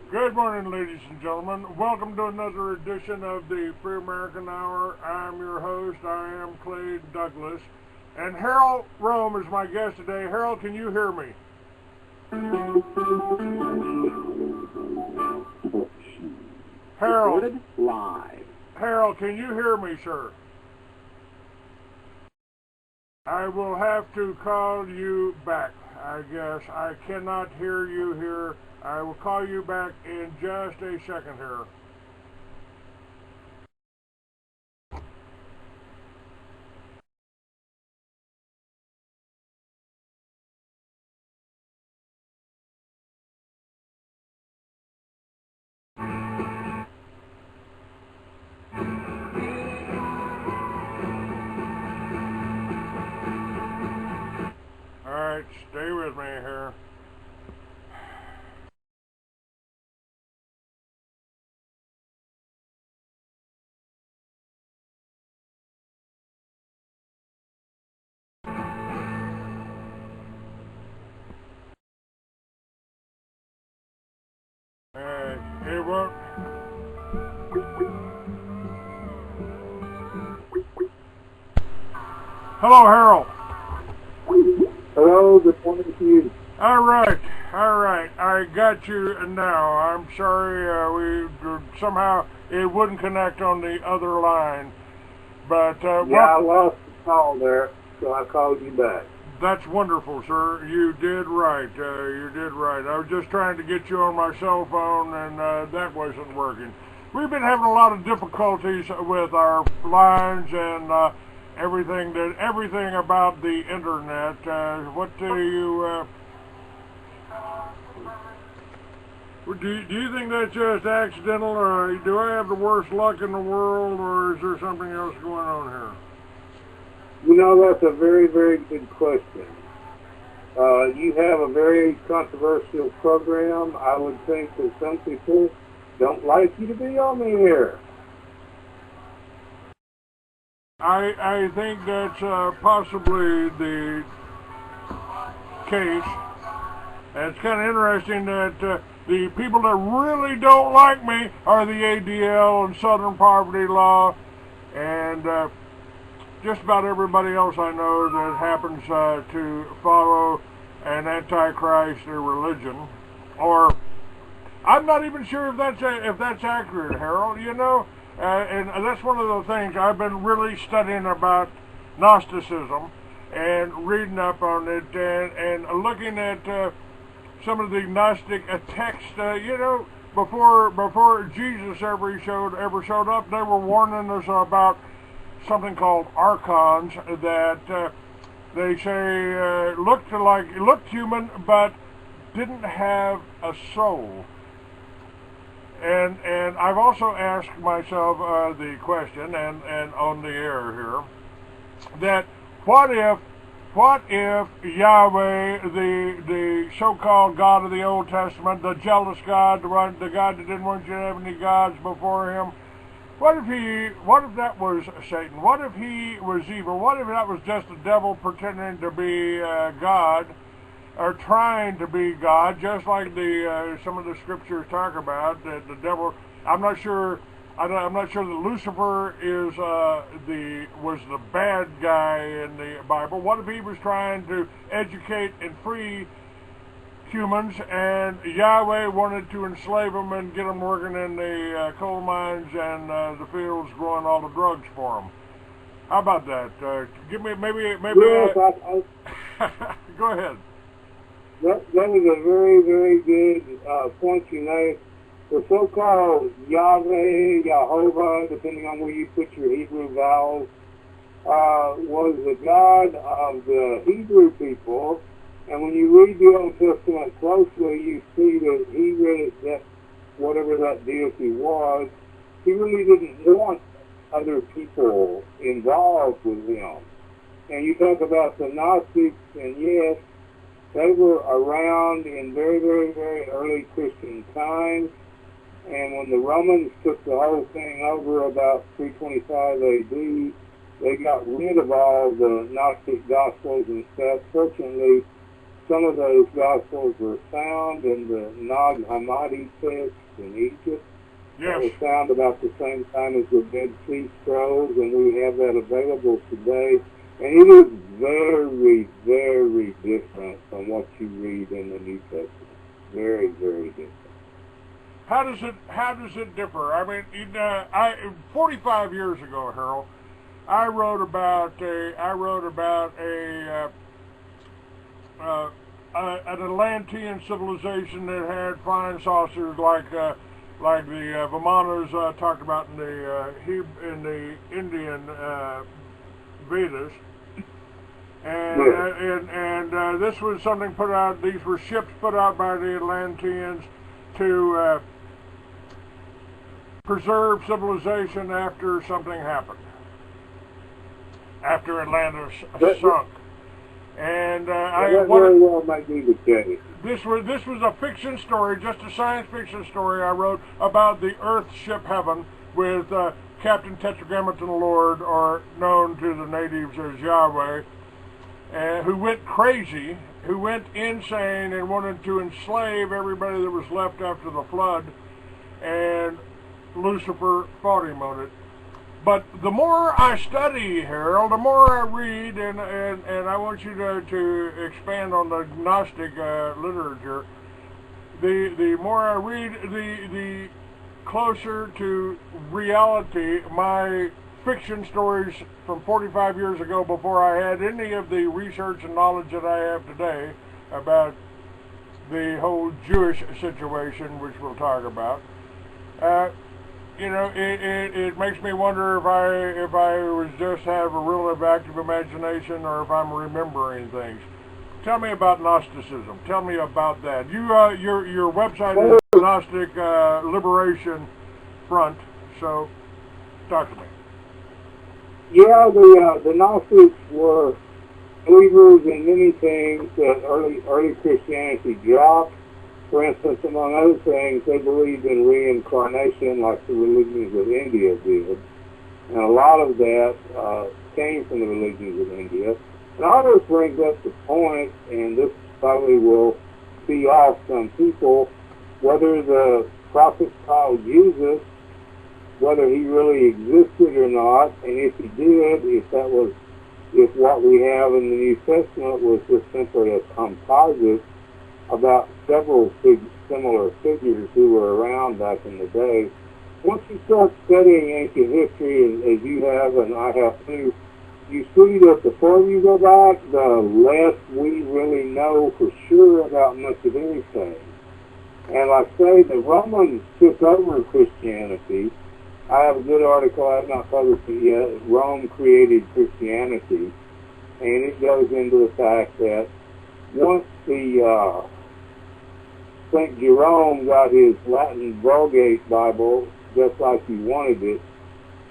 Good morning, ladies and gentlemen. Welcome to another edition of the Free American Hour. I'm your host. I am Clay Douglas. And Harrell Rhome is my guest today. Harrell, can you hear me? Harrell. Live. Harrell, can you hear me, sir? I will have to call you back, I guess. I cannot hear you here. I will call you back in just a second here. Alright, stay with me here. It won't. Hello, Harrell. Hello, good morning to you. All right, I got you now. I'm sorry, somehow it wouldn't connect on the other line, but I lost the call there, so I called you back. That's wonderful, sir. You did right. I was just trying to get you on my cell phone, and that wasn't working. We've been having a lot of difficulties with our lines and everything about the internet. What do you do you think that's just accidental, or do I have the worst luck in the world, or is there something else going on here? You know, that's a very, very good question. You have a very controversial program. I would think that some people don't like you to be on the air. I think that's possibly the case. And it's kind of interesting that the people that really don't like me are the ADL and Southern Poverty Law and just about everybody else I know that happens to follow an antichrist religion. Or I'm not even sure if that's accurate, Harold. You know, and that's one of the things I've been really studying about Gnosticism and reading up on it and looking at some of the Gnostic texts. You know, before Jesus ever showed up, they were warning us about something called archons that they say looked human but didn't have a soul. And I've also asked myself the question, and on the air here, that what if Yahweh, the so-called God of the Old Testament, the jealous God, the God that didn't want you to have any gods before him, what if that was Satan? What if he was evil? What if that was just the devil pretending to be God, or trying to be God, just like some of the scriptures talk about that the devil? I'm not sure that Lucifer was the bad guy in the Bible. What if he was trying to educate and free humans, and Yahweh wanted to enslave them and get them working in the coal mines and the fields, growing all the drugs for them? How about that? Give me maybe. Yes, Go ahead. That was a very, very good point you made. The so-called Yahweh, Jehovah, depending on where you put your Hebrew vowels, was the God of the Hebrew people. And when you read the Old Testament closely, you see that he really that deity was, he really didn't want other people involved with him. And you talk about the Gnostics, and yes, they were around in very, very, very early Christian times. And when the Romans took the whole thing over about 325 AD, they got rid of all the Gnostic Gospels and stuff. Fortunately, some of those Gospels were found in the Nag Hammadi text in Egypt. Yes. It was found about the same time as the Dead Sea Scrolls, and we have that available today. And it is very, very different from what you read in the New Testament. Very, very different. How does it differ? I mean, 45 years ago, Harrell, I wrote about an Atlantean civilization that had flying saucers like the Vimanas talked about in the Indian Vedas, and this was something put out. These were ships put out by the Atlanteans to preserve civilization after something happened, after Atlantis sunk. And very well might be the case. This was a fiction story, just a science fiction story I wrote about the Earth ship Heaven with Captain Tetragrammaton Lord, or known to the natives as Yahweh, who went crazy, who went insane and wanted to enslave everybody that was left after the flood, and Lucifer fought him on it. But the more I study, Harrell, the more I read, and I want you to expand on the Gnostic literature, the more I read, the closer to reality my fiction stories from 45 years ago, before I had any of the research and knowledge that I have today about the whole Jewish situation, which we'll talk about. You know, it makes me wonder if I was just have a real active imagination, or if I'm remembering things. Tell me about Gnosticism. Tell me about that. Your website is Gnostic Liberation Front. So, talk to me. Yeah, the Gnostics were believers in many things that early Christianity dropped. For instance, among other things, they believed in reincarnation like the religions of India did. And a lot of that came from the religions of India. And all this brings up the point, and this probably will be off some people, whether the prophet called Jesus, whether he really existed or not, and if he did, if what we have in the New Testament was just simply a composite about several similar figures who were around back in the day. Once you start studying ancient history, as you have and I have too, you see that the further you go back, the less we really know for sure about much of anything. And like I say, the Romans took over Christianity. I have a good article, I have not published it yet, Rome Created Christianity, and it goes into the fact that once the St. Jerome got his Latin Vulgate Bible just like he wanted it,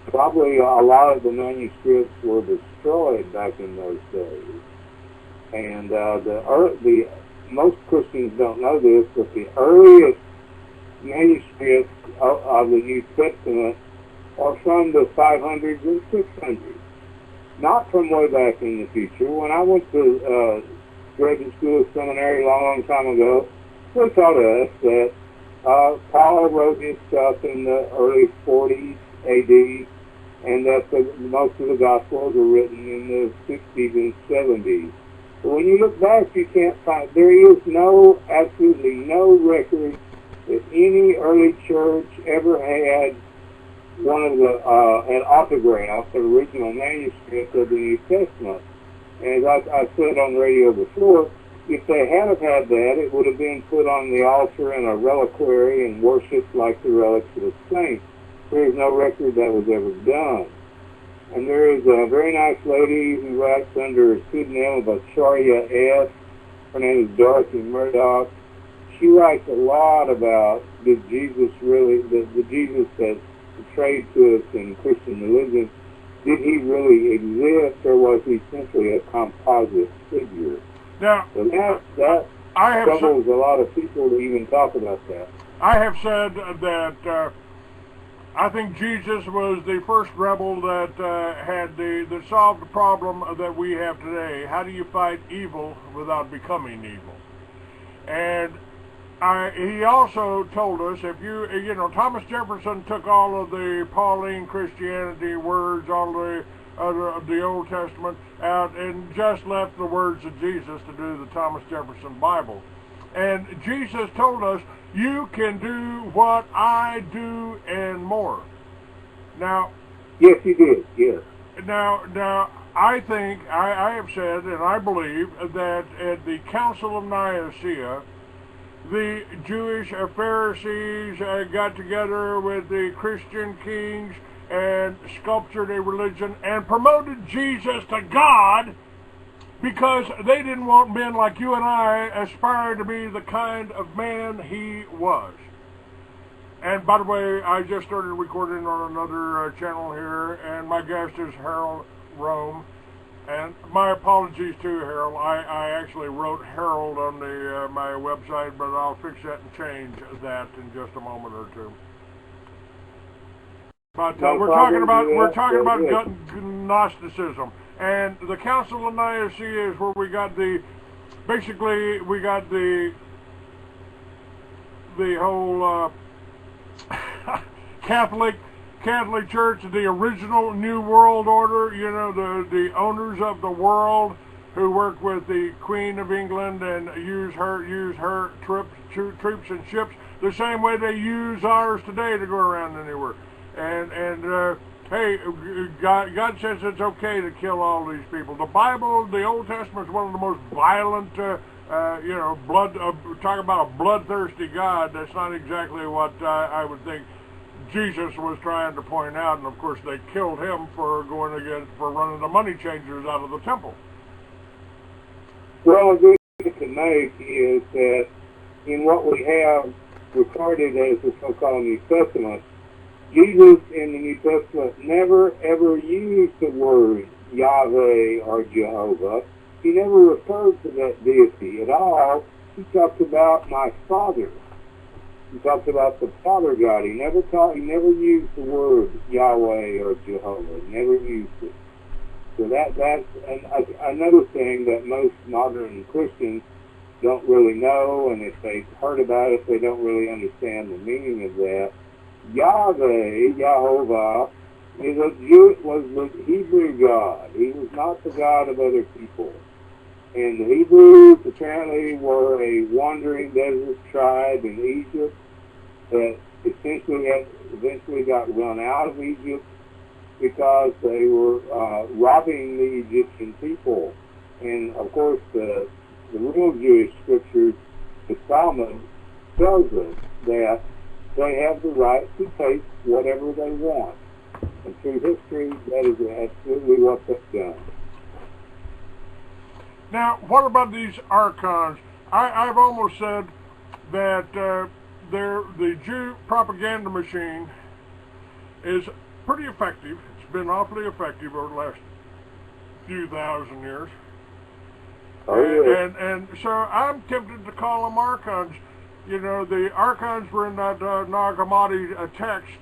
probably a lot of the manuscripts were destroyed back in those days. And most Christians don't know this, but the earliest manuscripts of the New Testament are from the 500s and 600s, not from way back in the future. When I went to graduate school seminary a long time ago, they taught us that Paul wrote his stuff in the early 40s AD, and that most of the Gospels were written in the 60s and 70s. But when you look back, you can't find, there is absolutely no record that any early church ever had one of the, an autograph, the original manuscript of the New Testament. And as I said on the radio before, if they had had that, it would have been put on the altar in a reliquary and worshipped like the relics of the saints. There is no record that was ever done. And there is a very nice lady who writes under a pseudonym of Acharya S. Her name is Dorothy Murdoch. she writes a lot about, did Jesus really, the Jesus that portrayed to us in Christian religion, did he really exist, or was he simply a composite figure? Now, so that troubles a lot of people to even talk about that. I have said that I think Jesus was the first rebel that that solved the problem that we have today. How do you fight evil without becoming evil? And he also told us, if you know, Thomas Jefferson took all of the Pauline Christianity words, all the Old Testament out, and just left the words of Jesus to do the Thomas Jefferson Bible. And Jesus told us, you can do what I do and more. Now, yes, he did. Yes. Now, I think I have said, and I believe that at the Council of Nicaea, the Jewish Pharisees got together with the Christian kings and sculptured a religion and promoted Jesus to God, because they didn't want men like you and I aspire to be the kind of man he was. And by the way, I just started recording on another channel here, and my guest is Harrell Rhome. And my apologies to Harrell. I actually wrote Harold on the my website, but I'll fix that and change that in just a moment or two. But we're talking about Gnosticism, and the Council of Nicaea is where we got the whole Catholic Church, the original New World Order, you know, the owners of the world who work with the Queen of England and use her troops and ships the same way they use ours today to go around anywhere. And hey, God says it's okay to kill all these people. The Bible, the Old Testament, is one of the most violent, you know, talk about a bloodthirsty God. That's not exactly what I would think Jesus was trying to point out, and of course they killed him for running the money changers out of the temple. Well, a good point to make is that in what we have recorded as the so-called New Testament, Jesus in the New Testament never ever used the word Yahweh or Jehovah. He never referred to that deity at all. He talked about my Father. He talked about the Father God. He never used the word Yahweh or Jehovah. He never used it. So that's another thing that most modern Christians don't really know, and if they've heard about it, they don't really understand the meaning of that. Yahweh, Yehovah, was the Hebrew God. He was not the God of other people. And the Hebrews apparently were a wandering desert tribe in Egypt that eventually got run out of Egypt because they were robbing the Egyptian people. And of course, the real Jewish scriptures, the Talmud, tells us that they have the right to take whatever they want. And through history, that is absolutely what they've done. Now, what about these archons? I've almost said that the Jew propaganda machine is pretty effective. It's been awfully effective over the last few thousand years. Oh, yeah. And so I'm tempted to call them archons. You know, the archons were in that Nag Hammadi text,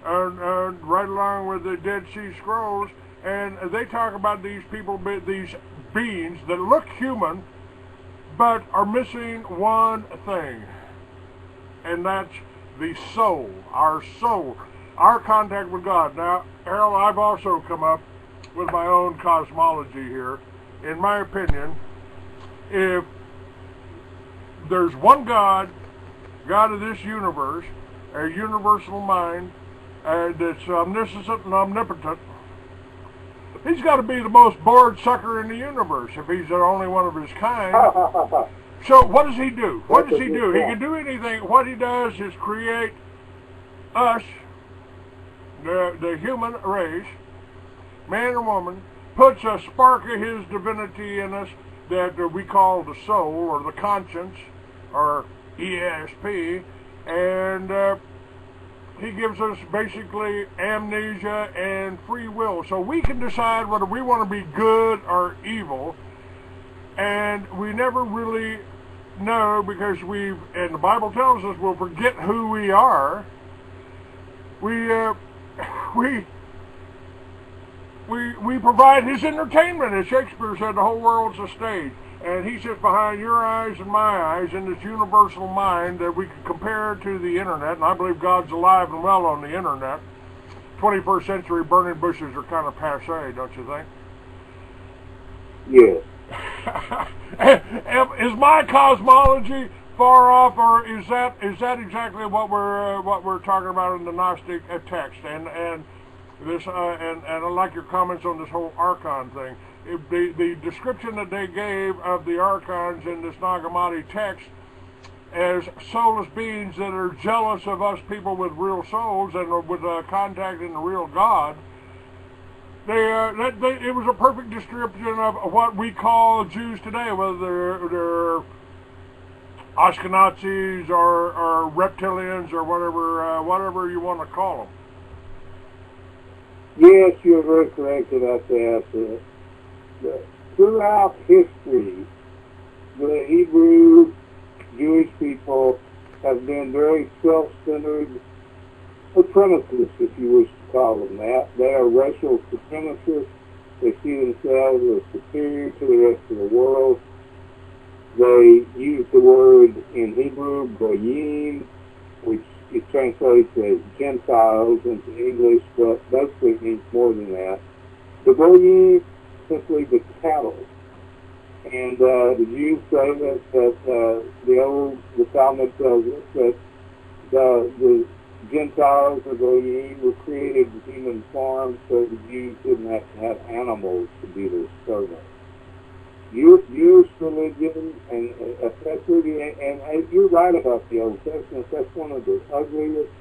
right along with the Dead Sea Scrolls, and they talk about these people, these beings that look human, but are missing one thing, and that's the soul, our contact with God. Now, Harold, I've also come up with my own cosmology here. In my opinion, if there's one God of this universe, a universal mind that's omniscient and omnipotent, he's got to be the most bored sucker in the universe if he's the only one of his kind. So what does he do? What does he do? He can do anything. What he does is create us, the human race, man or woman, puts a spark of his divinity in us that we call the soul or the conscience, or ESP, and he gives us basically amnesia and free will. So we can decide whether we want to be good or evil, and we never really know, because and the Bible tells us we'll forget who we are. We provide his entertainment. As Shakespeare said, the whole world's a stage. And he sits behind your eyes and my eyes in this universal mind that we can compare to the internet. And I believe God's alive and well on the internet. 21st century burning bushes are kind of passé, don't you think? Yes. Is my cosmology far off, or is that exactly what we're talking about in the Gnostic text? And this and I like your comments on this whole archon thing. The description that they gave of the archons in this Nag Hammadi text as soulless beings that are jealous of us people with real souls and with contacting the real God. It was a perfect description of what we call Jews today, whether they're Ashkenazis or reptilians or whatever you want to call them. Yes, you're very correct about that. Throughout history, the Hebrew Jewish people have been very self-centered supremacists, if you wish to call them that. They are racial supremacists. They see themselves as superior to the rest of the world. They use the word in Hebrew, goyim, which it translates as Gentiles into English, but basically it means more than that. The goyim, simply the cattle. And the Jews say that the Talmud tells us that the Gentiles, or goyim, were created in human form so the Jews didn't have to have animals to be their servants. Jewish religion, and especially, and you're right about the Old Testament, that's one of the ugliest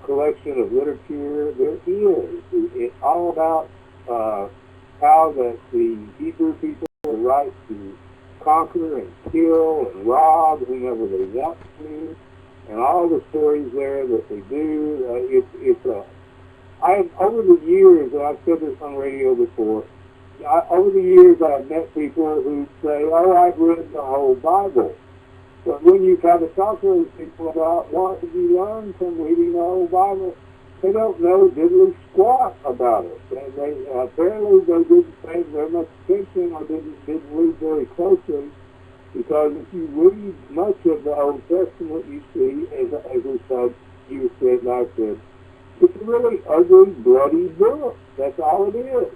collection of literature there is. It's all about how that the Hebrew people have the right to conquer and kill and rob whomever they want to, and all the stories there that they do. Over the years, and I've said this on radio before, over the years I've met people who say, oh, I've read the whole Bible. But when you try to talk to those people about what did you learn from reading the whole Bible, they don't know diddly squat about it. Apparently they didn't pay very much attention or didn't read very closely, because if you read much of the Old Testament, you see, as we said, you said, and I said, it's a really ugly, bloody book. That's all it is.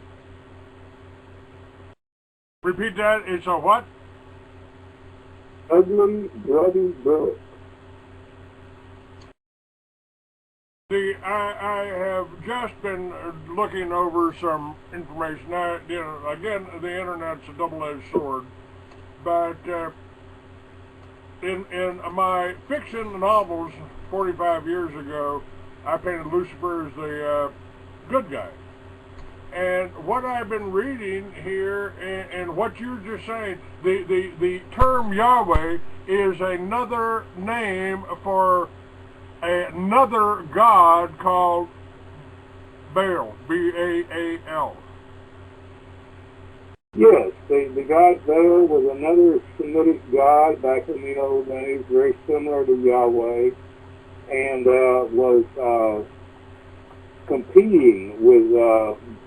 Repeat that. It's a what? Ugly, bloody book. I have just been looking over some information. Now, again, the internet's a double-edged sword, but in my fiction novels 45 years ago, I painted Lucifer as the good guy. And what I've been reading here, and what you're just saying, the term Yahweh is another name for another god called Baal, B-A-A-L. Yes, the god Baal was another Semitic god back in the old days, very similar to Yahweh, and was competing with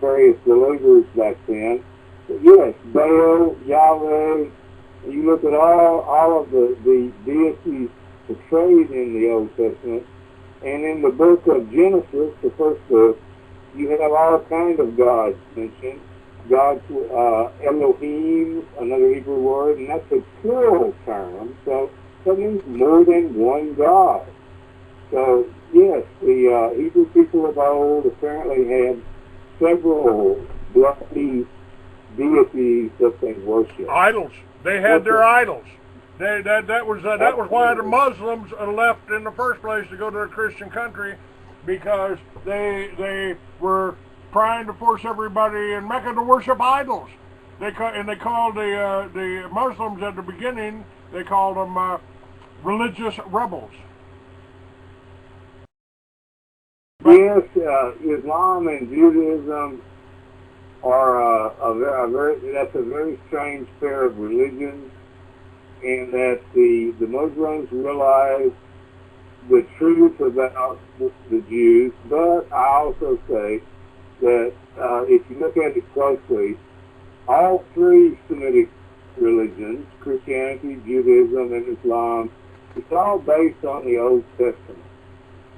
various believers back then. But yes, Baal, Yahweh, you look at all of the deities portrayed in the Old Testament, and in the book of Genesis, the first book, you have all kinds of gods mentioned. Gods, Elohim, another Hebrew word, and that's a plural term, so that means more than one god. So, yes, the Hebrew people of old apparently had several bloody deities that they worshipped. Idols. They had their idols. That was why the Muslims left in the first place to go to a Christian country, because they were trying to force everybody in Mecca to worship idols. They called the Muslims at the beginning they called them religious rebels. Yes, Islam and Judaism are that's a very strange pair of religions, in that the Muslims realize the truth about the Jews, but I also say that if you look at it closely, all three Semitic religions, Christianity, Judaism, and Islam, it's all based on the Old Testament.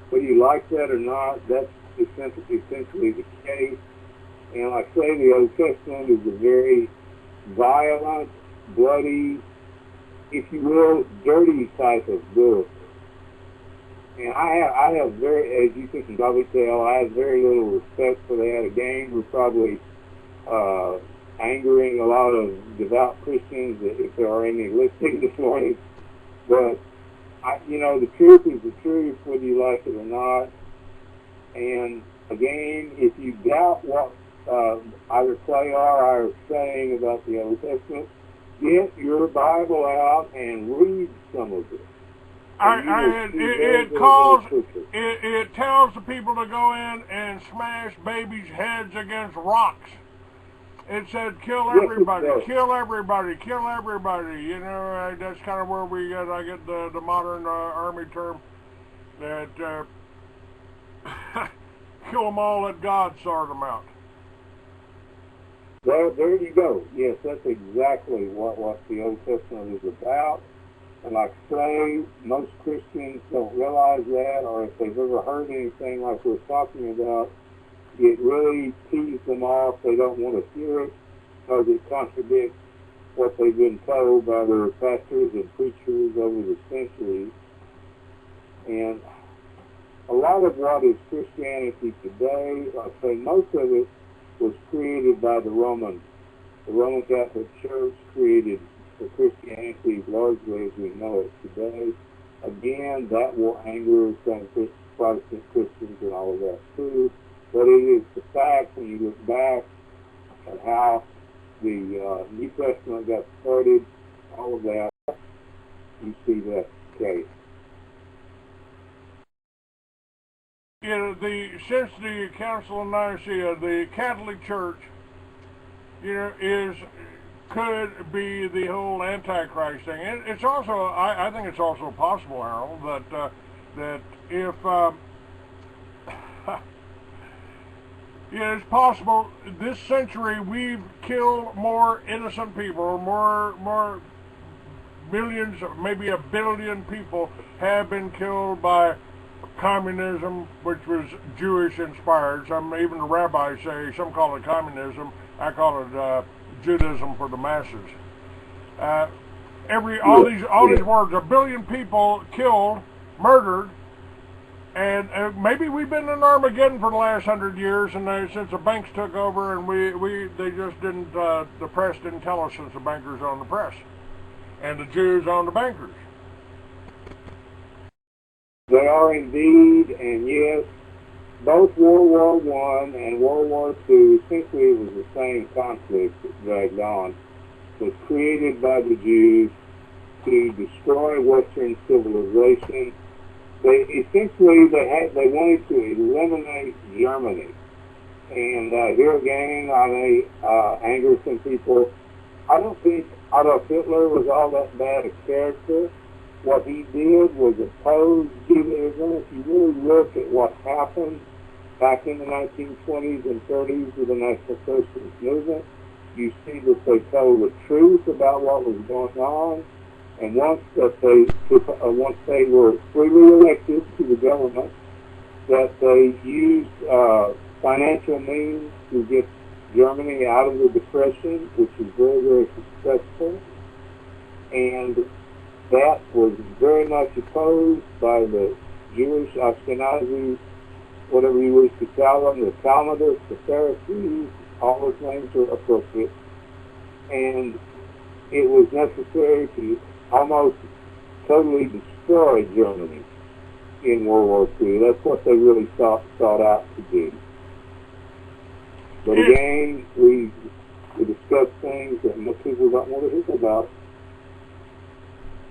Whether you like that or not, that's essentially the case. And like I say, the Old Testament is a very violent, bloody, if you will, dirty type of book. And I have very, as you can probably tell, I have very little respect for that. Again, we're probably angering a lot of devout Christians, if there are any listening this morning. But the truth is the truth, whether you like it or not. And again, if you doubt what either Clay or I are saying about the Old Testament, get your Bible out and read some of it. It tells the people to go in and smash babies' heads against rocks. It said, kill everybody, kill everybody, kill everybody. You know, that's kind of where I get the modern army term that kill them all, let God sort them out. Well, there you go. Yes, that's exactly what the Old Testament is about. And like I say, most Christians don't realize that, or if they've ever heard anything like we're talking about, it really pees them off. They don't want to hear it because it contradicts what they've been told by their pastors and preachers over the centuries. And a lot of what is Christianity today, I say most of it was created by the Roman Catholic Church created the Christianity largely as we know it today. Again, that will anger some Protestant Christians and all of that too. But it is the fact when you look back at how the New Testament got started, all of that, you see that case. You know, since the Council of Nicaea, the Catholic Church, could be the whole Antichrist thing. It's also, I think it's also possible, Harold, that if it's possible this century we've killed more innocent people, more millions, maybe 1 billion people have been killed by communism, which was Jewish inspired. Even the rabbis say, some call it communism, I call it Judaism for the masses. All these words, 1 billion people killed, murdered, and maybe we've been in Armageddon for the last 100 years, and since the banks took over, and they just didn't, the press didn't tell us since the bankers owned the press, and the Jews owned the bankers. They are indeed, and yes, both World War I and World War II, essentially it was the same conflict that dragged on, was created by the Jews to destroy Western civilization. They wanted to eliminate Germany. And here again, I may anger some people. I don't think Adolf Hitler was all that bad a character. What he did was oppose Judaism. If you really look at what happened back in the 1920s and 30s with the National Socialist movement, you see that they told the truth about what was going on. And once they were freely elected to the government, that they used financial means to get Germany out of the Depression, which was very, very successful. And that was very much opposed by the Jewish Ashkenazi, whatever you wish to call them, the Talmudists, the Pharisees, all those names are appropriate. And it was necessary to almost totally destroy Germany in World War II. That's what they really sought out to do. But again, we discuss things that most people don't want to hear about.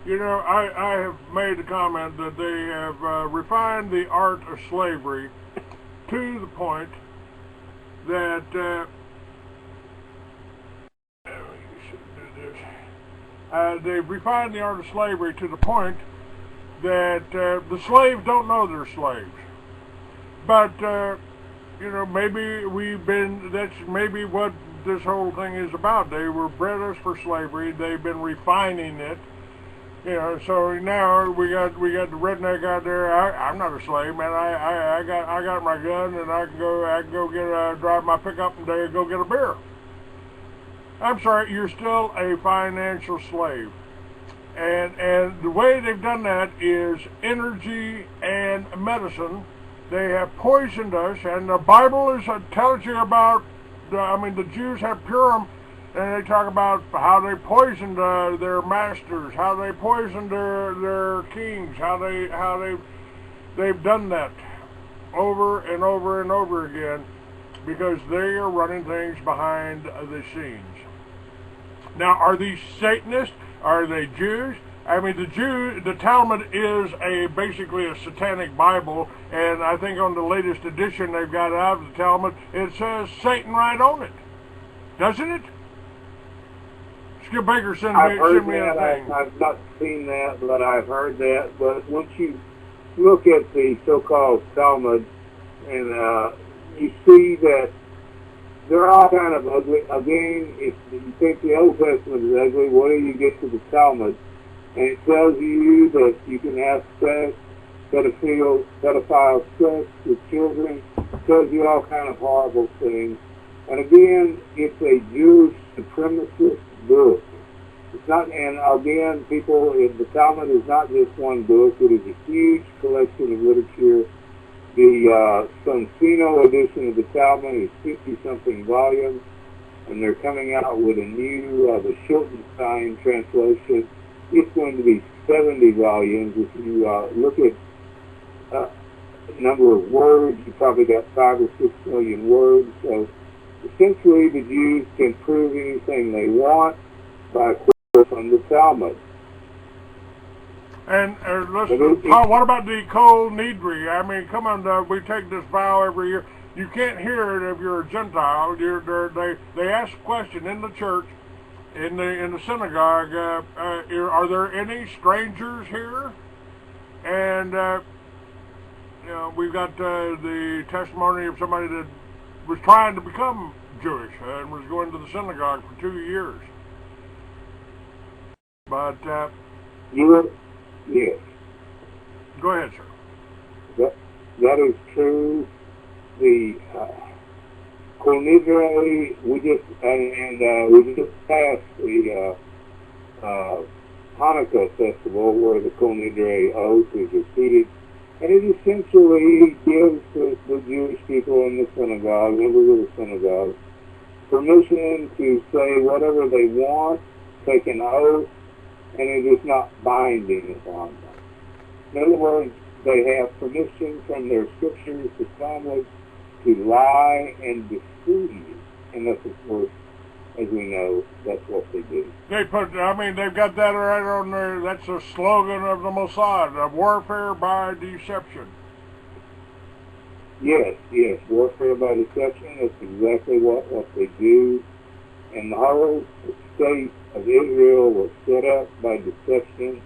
You know, I have made the comment that they have refined the art of slavery to the point that they've refined the art of slavery to the point that the slaves don't know they're slaves. But you know, that's maybe what this whole thing is about. They were bred us for slavery. They've been refining it. You know, so now we got the redneck out there. I'm not a slave, man. I got my gun, and I can go drive my pickup and go get a beer. I'm sorry, you're still a financial slave. And the way they've done that is energy and medicine. They have poisoned us, and the Bible tells you about. The Jews have Purim, and they talk about how they poisoned their masters, how they poisoned their kings, how they've done that over and over and over again, because they are running things behind the scenes. Now, are these Satanists? Are they Jews? I mean, the Talmud is basically a satanic Bible, and I think on the latest edition they've got out of the Talmud, it says Satan right on it. Doesn't it? Skip Baker sent me a thing. I've not seen that, but I've heard that. But once you look at the so-called Talmud, and you see that they're all kind of ugly. Again, if you think the Old Testament is ugly, what do you get to the Talmud? And it tells you that you can have sex, pedophile sex with children. It tells you all kind of horrible things. And again, it's a Jewish supremacist book. It's not, and again, the Talmud is not just one book. It is a huge collection of literature. The Sonsino edition of the Talmud is 50-something volumes, and they're coming out with a new, the Schultenstein translation. It's going to be 70 volumes. If you look at number of words, you probably got 5 or 6 million words. So essentially, the Jews can prove anything they want by quoting from the Talmud. And what about the Kol Nidri? I mean, come on, we take this vow every year. You can't hear it if you're a Gentile. They ask a question in the church, in the synagogue. Are there any strangers here? And you know, we've got the testimony of somebody that was trying to become Jewish and was going to the synagogue for 2 years. But yes. Go ahead, sir. That is true. The Kol Nidre, we just passed the Hanukkah festival where the Kol Nidre oath is repeated, and it essentially gives the Jewish people in the synagogue, members of the synagogue, permission to say whatever they want, take an oath, and it is not binding upon them. In other words, they have permission from their scriptures, the Talmud, to lie and deceive. And that's, of course, as we know, that's what they do. They've got that right on there. That's the slogan of the Mossad, warfare by deception. Yes, warfare by deception. That's exactly what they do. And the whole state of Israel was set up by deception.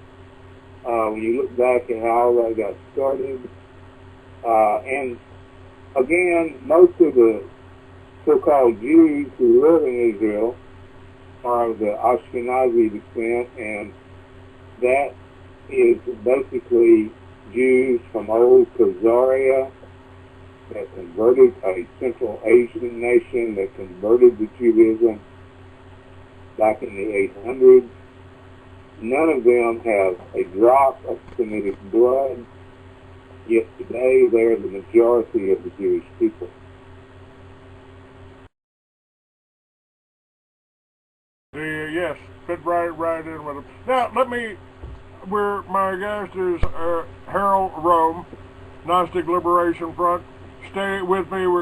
When you look back at how that got started, and again, most of the so-called Jews who live in Israel are of the Ashkenazi descent, and that is basically Jews from old Khazaria that converted, a Central Asian nation that converted to Judaism back in the 800s. None of them have a drop of Semitic blood, yet today they're the majority of the Jewish people. Yes, fit right in with them. Now, my guest is Harrell Rhome, Gnostic Liberation Front. Stay with me. We're